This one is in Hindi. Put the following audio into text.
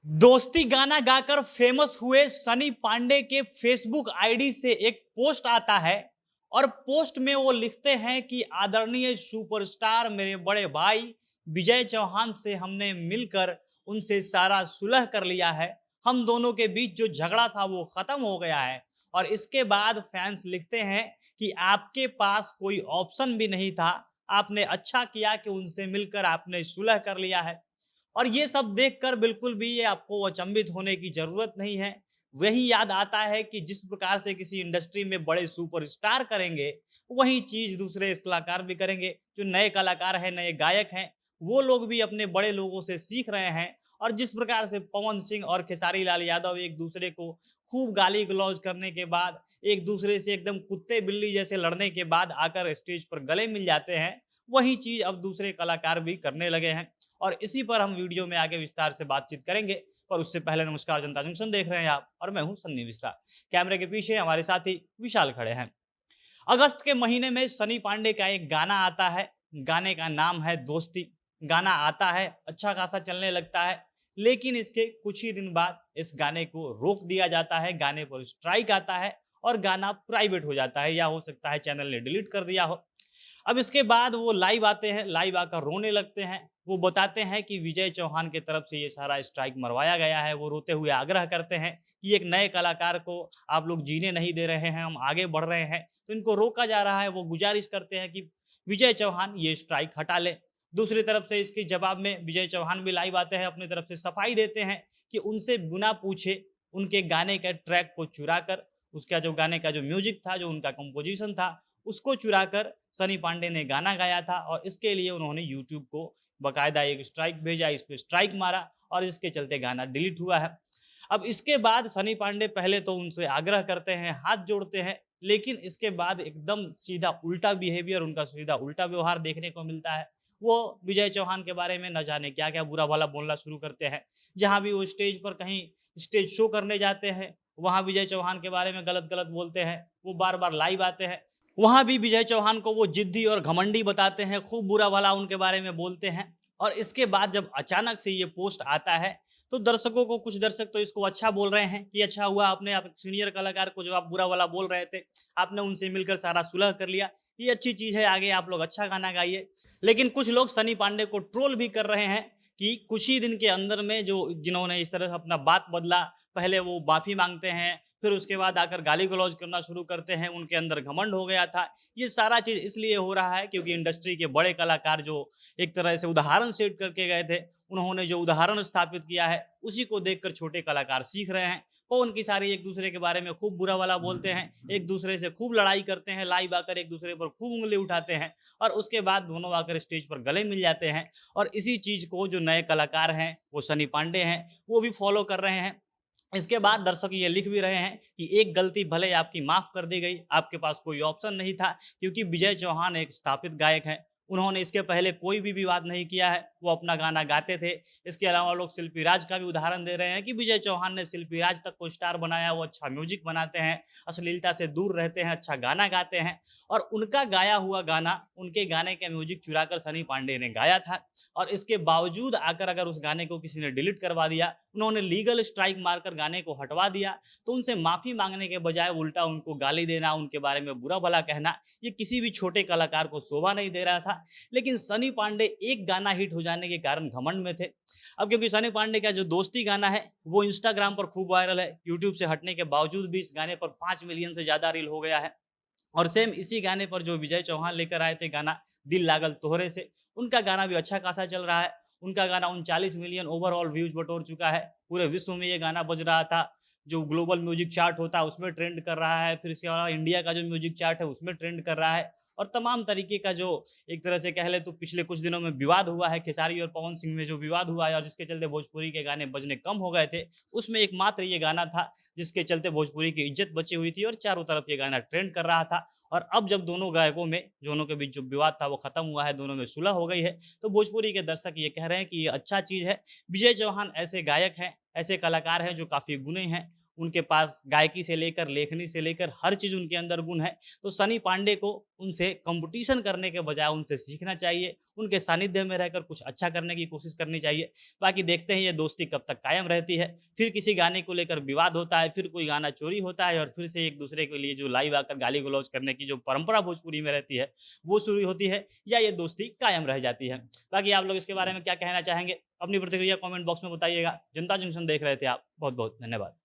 दोस्ती गाना गाकर फेमस हुए सनी पांडे के फेसबुक आईडी से एक पोस्ट आता है और पोस्ट में वो लिखते हैं कि आदरणीय सुपरस्टार मेरे बड़े भाई विजय चौहान से हमने मिलकर उनसे सारा सुलह कर लिया है। हम दोनों के बीच जो झगड़ा था वो खत्म हो गया है। और इसके बाद फैंस लिखते हैं कि आपके पास कोई ऑप्शन भी नहीं था, आपने अच्छा किया कि उनसे मिलकर आपने सुलह कर लिया है। और ये सब देखकर बिल्कुल भी ये आपको अचंभित होने की ज़रूरत नहीं है। वही याद आता है कि जिस प्रकार से किसी इंडस्ट्री में बड़े सुपरस्टार करेंगे, वही चीज़ दूसरे कलाकार भी करेंगे। जो नए कलाकार हैं, नए गायक हैं, वो लोग भी अपने बड़े लोगों से सीख रहे हैं। और जिस प्रकार से पवन सिंह और खेसारी लाल यादव एक-दूसरे को खूब गाली-गलौज करने के बाद, एक-दूसरे से एकदम कुत्ते-बिल्ली जैसे लड़ने के बाद आकर स्टेज पर गले मिल जाते हैं, वही चीज़ अब दूसरे कलाकार भी करने लगे हैं। और इसी पर हम वीडियो में आगे विस्तार से बातचीत करेंगे। पर उससे पहले नमस्कार, जनता जंक्शन देख रहे हैं आप और मैं हूं सन्नी मिश्रा। कैमरे के पीछे हमारे साथी विशाल खड़े हैं। अगस्त के महीने में सनी पांडे का एक गाना आता है। गाने का नाम है दोस्ती। गाना आता है, अच्छा खासा चलने लगता है, लेकिन इसके कुछ ही दिन बाद इस गाने को रोक दिया जाता है। गाने पर स्ट्राइक आता है और गाना प्राइवेट हो जाता है, या हो सकता है चैनल ने डिलीट कर दिया हो। अब इसके बाद वो लाइव आते हैं, लाइव आकर रोने लगते हैं। वो बताते हैं कि विजय चौहान की तरफ से ये सारा स्ट्राइक मरवाया गया है। वो रोते हुए आग्रह करते हैं कि एक नए कलाकार को आप लोग जीने नहीं दे रहे हैं, हम आगे बढ़ रहे हैं, तो इनको रोका जा रहा है। वो गुजारिश करते हैं कि विजय चौहान ये स्ट्राइक हटा लें। दूसरी तरफ से इसके जवाब में विजय चौहान भी लाइव आते हैं, अपनी तरफ से सफाई देते हैं कि उनसे बिना पूछे उनके गाने के ट्रैक को चुराकर, उसका जो गाने का जो म्यूजिक था, जो उनका कंपोजिशन था, उसको चुराकर सनी पांडे ने गाना गाया था। और इसके लिए उन्होंने यूट्यूब को बकायदा एक स्ट्राइक भेजा, इस पे स्ट्राइक मारा और इसके चलते गाना डिलीट हुआ है। अब इसके बाद सनी पांडे पहले तो उनसे आग्रह करते हैं, हाथ जोड़ते हैं, लेकिन इसके बाद एकदम सीधा उल्टा बिहेवियर, उनका सीधा उल्टा व्यवहार देखने को मिलता है। वो विजय चौहान के बारे में न जाने क्या-क्या बुरा-भला बोलना शुरू करते हैं। जहाँ भी वो स्टेज पर कहीं स्टेज शो करने जाते हैं, वहाँ विजय चौहान के बारे में गलत-गलत बोलते हैं। वो बार-बार लाइव आते हैं, वहाँ भी विजय चौहान को वो जिद्दी और घमंडी बताते हैं, खूब बुरा-भला उनके बारे में बोलते हैं। और इसके बाद जब अचानक से ये पोस्ट आता है, तो दर्शकों को, कुछ दर्शक तो इसको अच्छा बोल रहे हैं कि अच्छा हुआ आपने, आप सीनियर कलाकार को जो आप बुरा-भला बोल रहे थे, आपने उनसे मिलकर सारा सुलह कर लिया। ये अच्छी चीज़ है, आगे आप लोग अच्छा गाना गाइए। लेकिन कुछ लोग सनी पांडे को ट्रोल भी कर रहे हैं कि कुछ ही दिन के अंदर में जो जिन्होंने इस तरह से अपना बात बदला, पहले वो माफ़ी माँगते हैं, फिर उसके बाद आकर गाली-गलौज करना शुरू करते हैं, उनके अंदर घमंड हो गया था। ये सारा चीज़ इसलिए हो रहा है क्योंकि इंडस्ट्री के बड़े कलाकार जो एक तरह से उदाहरण सेट करके गए थे, उन्होंने जो उदाहरण स्थापित किया है, उसी को देखकर छोटे कलाकार सीख रहे हैं। पवन खेसारी एक-दूसरे के बारे में खूब बुरा-भला बोलते हैं, एक-दूसरे से खूब लड़ाई करते हैं, लाइव आकर एक-दूसरे पर खूब उँगली उठाते हैं और उसके बाद दोनों आकर स्टेज पर गले मिल जाते हैं। और इसी चीज़ को जो नए कलाकार हैं, वो सनी पांडे हैं, वो भी फ़ॉलो कर रहे हैं। इसके बाद दर्शक ये लिख भी रहे हैं कि एक गलती भले आपकी माफ़ कर दी गई, आपके पास कोई ऑप्शन नहीं था, क्योंकि विजय चौहान एक स्थापित गायक हैं। उन्होंने इसके पहले कोई भी विवाद नहीं किया है, वो अपना गाना गाते थे। इसके अलावा लोग शिल्पी राज का भी उदाहरण दे रहे हैं कि विजय चौहान ने शिल्पी राज तक को स्टार बनाया, वो अच्छा म्यूज़िक बनाते हैं, अश्लीलता से दूर रहते हैं, अच्छा गाना गाते हैं। और उनका गाया हुआ गाना, उनके गाने का म्यूज़िक चुराकर सनी पांडे ने गाया था। और इसके बावजूद आकर अगर उस गाने को किसी ने डिलीट करवा दिया, उन्होंने लीगल स्ट्राइक मारकर गाने को हटवा दिया, तो उनसे माफ़ी माँगने के बजाय उल्टा उनको गाली देना, उनके बारे में बुरा-भला कहना, ये किसी भी छोटे कलाकार को शोभा नहीं दे रहा था। लेकिन सनी पांडे एक गाना हिट हो जाने के कारण घमंड में थे। अब क्योंकि सनी पांडे का जो दोस्ती गाना है, वो इंस्टाग्राम पर खूब वायरल है, यूट्यूब से हटने के बावजूद भी इस गाने पर 5 मिलियन से ज़्यादा रील हो गया है। और सेम इसी गाने पर जो विजय चौहान लेकर आए थे गाना, दिल लागल तोहरे से, उनका गाना भी अच्छा खासा चल रहा है। उनका गाना 39 मिलियन ओवरऑल व्यूज़ बटोर चुका है। पूरे विश्व में ये गाना बज रहा था। जो ग्लोबल म्यूज़िक चार्ट होता है उसमें ट्रेंड कर रहा है। फिर इसके अलावा इंडिया का जो म्यूज़िक चार्ट है उसमें ट्रेंड कर रहा है। और तमाम तरीके का जो एक तरह से कह लें तो पिछले कुछ दिनों में विवाद हुआ है, खेसारी और पवन सिंह में जो विवाद हुआ है और जिसके चलते भोजपुरी के गाने बजने कम हो गए थे, उसमें एकमात्र ये गाना था जिसके चलते भोजपुरी की इज़्ज़त बची हुई थी और चारों तरफ ये गाना ट्रेंड कर रहा था। और अब जब दोनों गायकों में, दोनों के बीच जो विवाद था वो खत्म हुआ है, दोनों में सुलह हो गई है, तो भोजपुरी के दर्शक ये कह रहे हैं कि ये अच्छा चीज़ है। विजय चौहान ऐसे गायक हैं, ऐसे कलाकार हैं जो काफ़ी गुणी हैं उनके पास गायकी से लेकर, लेखनी से लेकर हर चीज़ उनके अंदर गुण है। तो सनी पांडे को उनसे कॉम्पिटिशन करने के बजाय उनसे सीखना चाहिए, उनके सानिध्य में रहकर कुछ अच्छा करने की कोशिश करनी चाहिए। बाकी देखते हैं ये दोस्ती कब तक कायम रहती है। फिर किसी गाने को लेकर विवाद होता है, फिर कोई गाना चोरी होता है और फिर से एक-दूसरे के लिए जो लाइव आकर गाली-गलौज करने की जो परंपरा भोजपुरी में रहती है, वो शुरू होती है या ये दोस्ती कायम रह जाती है। बाकी आप लोग इसके बारे में क्या कहना चाहेंगे? अपनी प्रतिक्रिया कमेंट बॉक्स में बताइएगा। जनता जंक्शन देख रहे थे आप। बहुत-बहुत धन्यवाद।